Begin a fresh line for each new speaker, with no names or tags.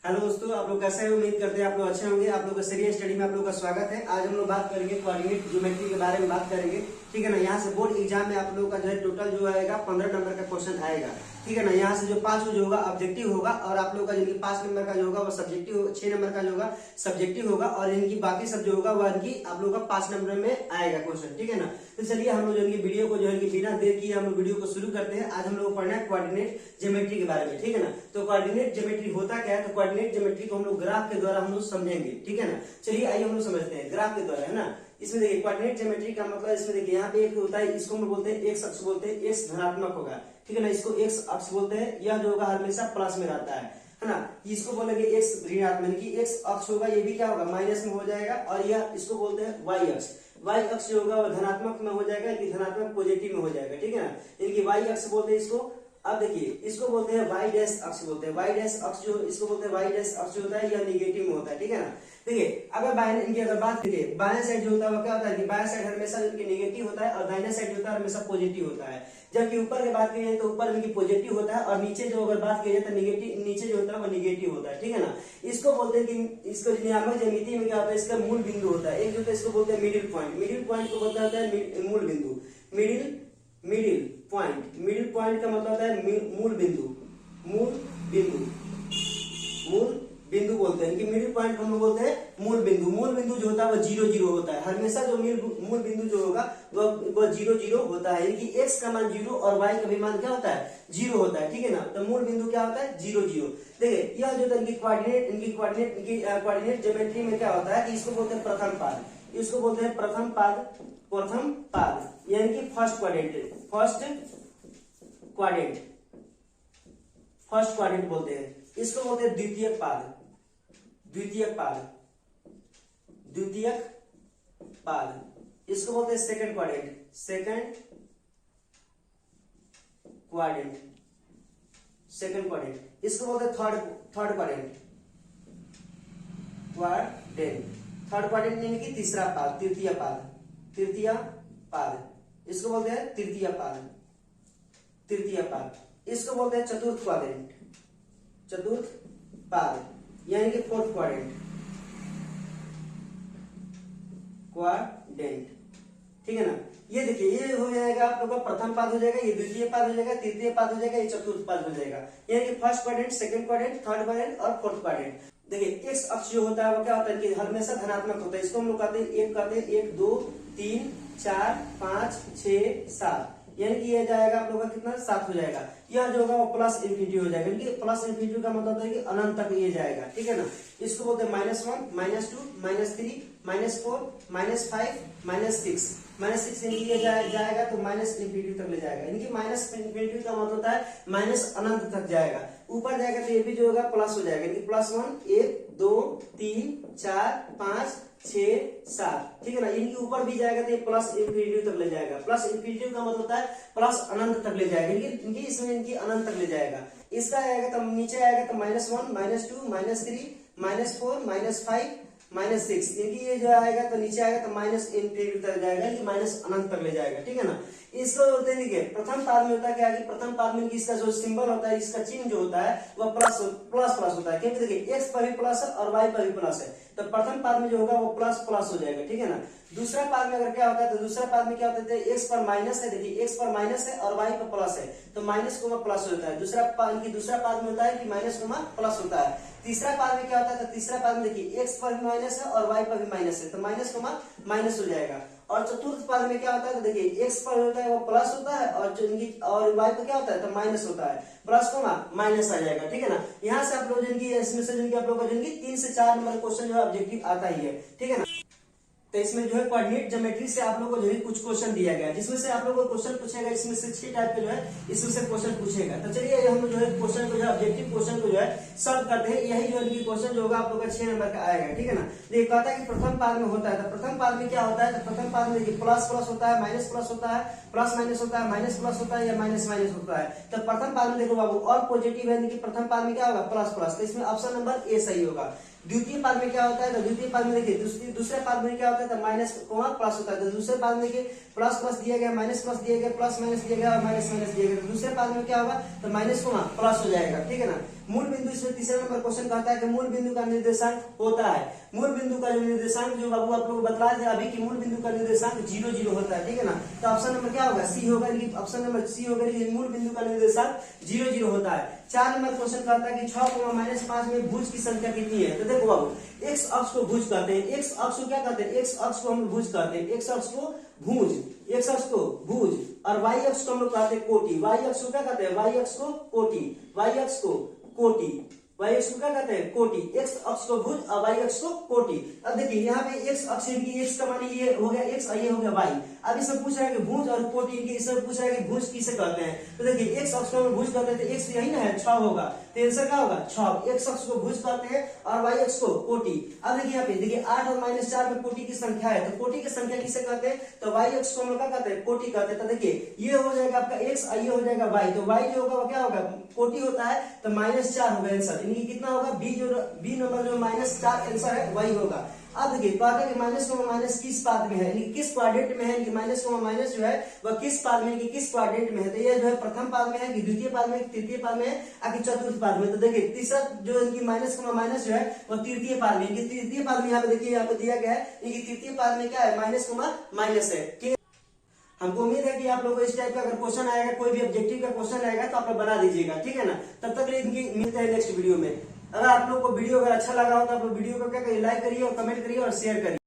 Hello दोस्तों, आप लोग कैसे हैं? उम्मीद करते हैं आप लोग अच्छे होंगे। आप लोग का सीरियस स्टडी में आप लोग का स्वागत है। आज हम लोग बात करेंगे कोऑर्डिनेट ज्योमेट्री के बारे में बात करेंगे। ठीक है ना। यहाँ से बोर्ड एग्जाम में आप लोगों का जो है टोटल जो आएगा 15 नंबर का क्वेश्चन आएगा। ठीक है ना। यहाँ से जो 5 जो होगा ऑब्जेक्टिव होगा और आप लोग का जो 5 नंबर का जो होगा वो सब्जेक्टिव, 6 नंबर का जो होगा सब्जेक्टिव होगा और इनकी बाकी सब जो होगा वह इनकी आप लोग का 5 नंबर में आएगा क्वेश्चन। ठीक है ना। तो चलिए हम लोग जो वीडियो को जो है बिना देर किए हम लोग वीडियो को शुरू करते हैं। आज हम लोग पढ़ना है कोऑर्डिनेट ज्योमेट्री के बारे में। ठीक है ना। तो कोऑर्डिनेट ज्योमेट्री होता क्या है? तो कोऑर्डिनेट ज्योमेट्री को हम लोग ग्राफ के द्वारा हम लोग समझेंगे। ठीक है ना। चलिए आइए हम लोग समझते हैं ग्राफ के द्वारा, है ना। इसमें देखिए कोऑर्डिनेट ज्योमेट्री का मतलब इसमें देखिए यहाँ पे एक होता है, इसको हम बोलते हैं एक्स अक्ष बोलते हैं, एक्स धनात्मक होगा। ठीक है ना। इसको एक्स अक्ष बोलते हैं। यह जो होगा हमेशा प्लस में रहता है ना। इसको बोलेंगे एक्स ऋणात्मक की एक्स अक्ष होगा, ये भी क्या होगा माइनस में हो जाएगा। और यह इसको बोलते हैं वाई अक्ष। वाई अक्ष जो होगा वो धनात्मक में हो जाएगा, कि धनात्मक पॉजिटिव में हो जाएगा। ठीक है ना। इनकी वाई अक्ष बोलते हैं इसको। अब देखिए इसको बोलते हैं वाई डैश अक्ष बोलते हैं। वाई डैश अक्ष जो इसको बोलते हैं वाई डैश अक्ष होता है, यह निगेटिव में होता है। ठीक है ना। देखिए अगर इनकी अगर बात करें बाएं साइड जो होता है वो क्या होता है कि बाएं साइड हमेशा इनकी निगेटिव होता है और दाहिना साइड जो होता है हमेशा पॉजिटिव होता है। जबकि ऊपर की बात की जाए तो ऊपर इनकी पॉजिटिव होता है और नीचे जो अगर बात की जाए तो निगेटिव, नीचे जो होता है वो निगेटिव होता है। ठीक है ना। इसको बोलते हैं कि इसको नियामक ज्यामिति में क्या होता है, इसका मूल बिंदु होता है। एक जो होता है इसको बोलते हैं मिडिल पॉइंट। मिडिल पॉइंट को बोलता है मूल बिंदु। मिडिल पॉइंट, मिडिल पॉइंट का मतलब होता है मूल बिंदु। मूल बिंदु बोलते हैं कि मिडिल पॉइंट को हम लोग बोलते हैं मूल बिंदु। मूल बिंदु जो होता है वो 0 0 होता है हमेशा। जो मूल बिंदु जो होगा वो 0 0 होता है, यानी कि x का मान 0 और y का भी मान क्या होता है 0 होता है। ठीक है ना। तो मूल बिंदु क्या होता है 0 0। देखिए यह जो इनकी कोऑर्डिनेट ज्योमेट्री में क्या होता है कि इसको बोलते हैं प्रथम पाद। इसको बोलते हैं प्रथम पाद यानी कि फर्स्ट क्वाड्रेंट बोलते हैं। इसको बोलते हैं द्वितीयक पाद। इसको बोलते हैं सेकंड क्वाड्रेंट। इसको बोलते हैं थर्ड क्वाड्रेंट यानी कि तीसरा पाद, तृतीय पाद। इसको बोलते हैं तृतीय पाद। इसको बोलते हैं चतुर्थ पाद यानी कि फोर्थ क्वाड्रेंट। ठीक है ना। ये देखिए ये हो जाएगा आप लोग का प्रथम पाद हो जाएगा, ये द्वितीय पाद हो जाएगा, तृतीय पाद हो जाएगा, ये चतुर्थ पाद हो जाएगा। यानी कि first quadrant, second quadrant, third quadrant और फोर्थ क्वाड्रेंट। देखिए एक्स अक्ष जो होता है वो क्या होता है कि हमेशा धनात्मक होता है। इसको हम लोग कहते हैं 1 2 3 4 5 6 7, यानी कि ये जाएगा आप लोग का कितना 7 हो जाएगा। यह जो होगा वो प्लस इंफिनिटी हो जाएगा, क्योंकि प्लस इंफिनिटी का मतलब होता है कि अनंत तक ये जाएगा। ठीक है ना। इसको बोलते हैं -1 -2 -3 -4 -5 -6 यानी ये जाएगा तो माइनस इंफिनिटी तक ले जाएगा। यानी कि माइनस इंफिनिटी का मतलब होता है माइनस अनंत तक जाएगा। ऊपर जाएगा तो ये भी जो होगा प्लस हो जाएगा, यानी कि +1 1 2 3 4 5 6 7। ठीक है ना। इनके ऊपर भी जाएगा तो ये प्लस इंफिनिटी तक ले जाएगा। प्लस इंफिनिटी का मतलब होता है प्लस अनंत तक ले जाएगा, इनकी इसमें इनकी अनंत तक ले जाएगा। इसका आएगा तो नीचे आएगा तो -1 -2 -3 -4 -5 -6, क्योंकि ये जो आएगा तो नीचे आएगा तो माइनस इंफिनिटी तक जाएगा, कि माइनस अनंत तक ले जाएगा। ठीक है ना। इसको बोलते हैं देखिए प्रथम पाद में होता है क्या कि प्रथम पाद में इसका जो सिंबल होता है, इसका चिन्ह जो होता है वह प्लस होता है, क्योंकि देखिए एक्स पर भी प्लस है और वाई पर भी प्लस है। तो प्रथम पाद में जो होगा वो प्लस हो जाएगा। ठीक है ना। दूसरा पाद में अगर क्या होता है तो दूसरा पाद में क्या होता है एक्स पर माइनस है, देखिए एक्स पर माइनस है और वाई पर प्लस है तो माइनस को प्लस होता है। दूसरा पाद में होता है कि माइनस को प्लस होता है। तीसरा पाद में क्या होता है तो तीसरा पाद में देखिए एक्स पर भी माइनस है और वाई पर भी माइनस है तो माइनस को माइनस हो जाएगा। और चतुर्थ पाद में क्या होता है तो देखिए एक्स पर होता है वो प्लस होता है और वाई पर क्या होता है तो माइनस होता है, प्लस को माइनस आ जाएगा। ठीक है ना। यहाँ से आप लोग इसमें से आप लोग का 3 से 4 नंबर क्वेश्चन जो है ऑब्जेक्टिव आता ही है। ठीक है ना। तो इसमें जो है कोऑर्डिनेट ज्योमेट्री से आप लोगों को जो है कुछ क्वेश्चन दिया गया है, जिसमें से आप लोगों को क्वेश्चन पूछेगा। इसमें से 6 टाइप के जो है इसमें से क्वेश्चन पूछेगा। तो चलिए हम जो है क्वेश्चन को जो ऑब्जेक्टिव क्वेश्चन को जो है सॉल्व करते हैं। यही जो है क्वेश्चन जो होगा आप लोग का 6 नंबर का आएगा। ठीक है ना। ये कहता है कि प्रथम पाद में होता है, तो प्रथम पाद में क्या होता है तो प्रथम पाद में देखिए प्लस होता है, माइनस होता है, प्लस माइनस होता है, माइनस प्लस होता है या माइनस होता है। तो प्रथम पाद में देखो बाबू और पॉजिटिव है, प्रथम पाद में क्या होगा प्लस, तो इसमें ऑप्शन नंबर ए सही होगा। द्वितीय पाद में क्या होता है तो द्वितीय पाद में देखिए दूसरे पाद में क्या होता है तो माइनस कोमा प्लस होता है। तो दूसरे पाद में देखिए प्लस प्लस दिया गया, माइनस प्लस दिया गया, प्लस माइनस दिया गया और माइनस माइनस दिया गया। तो दूसरे पाद में क्या होगा, तो माइनस कोमा प्लस हो जाएगा, ठीक है ना। मूल बिंदु, इसमें तीसरा नंबर क्वेश्चन कहता है कि मूल बिंदु का निर्देशांक होता है। मूल बिंदु का जो निर्देशांक जो बाबू आप लोग बतलाए थे अभी कि मूल बिंदु का निर्देशांक 0 0 होता है, ठीक है ना। तो ऑप्शन नंबर क्या होगा, सी होगा। ऑप्शन नंबर सी होगा, मूल बिंदु का निर्देशांक 0 0 होता है। 4 नंबर क्वेश्चन कहता है कि 6, -5 में भुज की संख्या कितनी है। तो देखो बाबू एक्स अक्ष को भुज कहते हैं, एक्स अक्ष को क्या कहते हैं, एक्स अक्ष को हम भुज कहते हैं, एक्स अक्ष को भुज, एक्स अक्ष को भुज। और वाई अक्ष को हम लोग कहते हैं कोटि, वाई अक्ष को क्या कहते हैं, वाई अक्ष को कोटि, वाई अक्ष को कोटि, वाई अक्ष को क्या कहते हैं, कोटि। एक्स अक्ष को भुज और वाई अक्ष को कोटि। अब देखिए यहाँ पे एक्स अक्ष की एक्स का माने ये हो गया एक्स और ये हो गया वाई। अब इससे पूछ रहा है कि भुज और कोटि की, इससे पूछ रहा है कि भुज किसे कहते हैं। तो देखिए एक्स अक्ष को हम भुज कहते हैं तो एक्स यही ना है 6 होगा, तो आंसर क्या होगा 6। एक्स अक्ष को भुज कहते हैं और वाई अक्ष को कोटि। अब देखिए यहाँ पे देखिए 8 और -4 में कोटि की संख्या है, तो कोटि की संख्या किसे कहते हैं, तो वाई अक्ष को हम लोग क्या कहते हैं, कोटि कहते हैं। तो देखिए ये हो जाएगा आपका एक्स और ये हो जाएगा वाई, तो वाई जो होगा वो क्या होगा, कोटि होता है, तो -4 होगा आंसर। यानी कितना होगा, बी नंबर जो -4 आंसर है वही होगा। अब देखिए कहता है कि माइनस को माइनस किस पाद में है, यानी किस क्वाड्रेंट में है, कि माइनस को माइनस जो है वह किस पाद में, कि किस क्वाड्रेंट में है। तो ये जो है प्रथम पाद में है, कि द्वितीय पाद में, तृतीय पाद में है, कि चतुर्थ पाद में। तो देखिए तीसरा जो इनकी माइनस को माइनस जो है वह तृतीय पाद में, तृतीय पाद में यहाँ पे देखिए यहाँ पे दिया गया है, इनकी तृतीय पाद में क्या है, माइनस को माइनस है, ठीक है। हमको उम्मीद है कि आप लोगों को इस टाइप का अगर क्वेश्चन आएगा, कोई भी ऑब्जेक्टिव का क्वेश्चन आएगा तो आप लोग बना दीजिएगा, ठीक है ना। तब तक इनकी मिलते हैं नेक्स्ट वीडियो में। अगर आप लोग को वीडियो अगर अच्छा लगा हो तो आप लोग वीडियो को क्या करिए, लाइक करिए और कमेंट करिए और शेयर करिए।